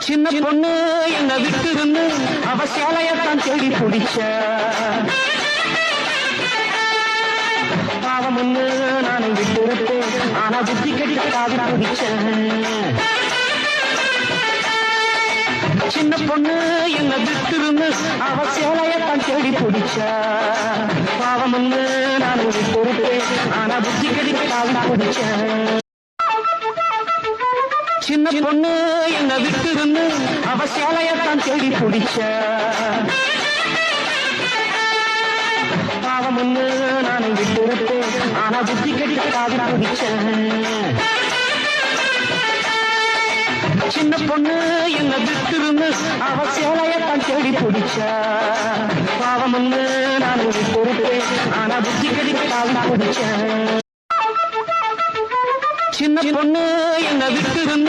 சின்ன பொண்ணு என்ன விட்டு இருந்து அவ சேலையத்தான் தேடி பிடிச்ச பாவம் ஒண்ணு நானும் விட்டு இருப்பேன் ஆனா புத்தி கடிக்க காது பிடிச்சேன் சின்ன பொண்ணு என்ன விட்டு இருந்து அவ சேலையத்தான் தேடி பிடிச்ச பாவம் ஒண்ணு நானும் விட்டு இருப்பேன் ஆனா புத்தி கடிக்க காது பிடிச்சேன் சின்ன பொண்ணு என்ன விட்டு இருந்து அவ சேலையத்தான் தேடி பிடிச்ச பாவம் ஒண்ணு நானும் விட்டு இருப்பேன் ஆனா புத்தி கடிக்க காது பிடிச்சேன் சின்ன பொண்ணு என்ன விட்டு இருந்து அவ சேலையத்தான் தேடி பிடிச்ச பாவம் ஒண்ணு நானும் விட்டு இருப்பேன் ஆனா புத்தி கடிக்க காது பிடிச்சேன் சின்ன பொண்ணு என்ன விட்டு இருந்து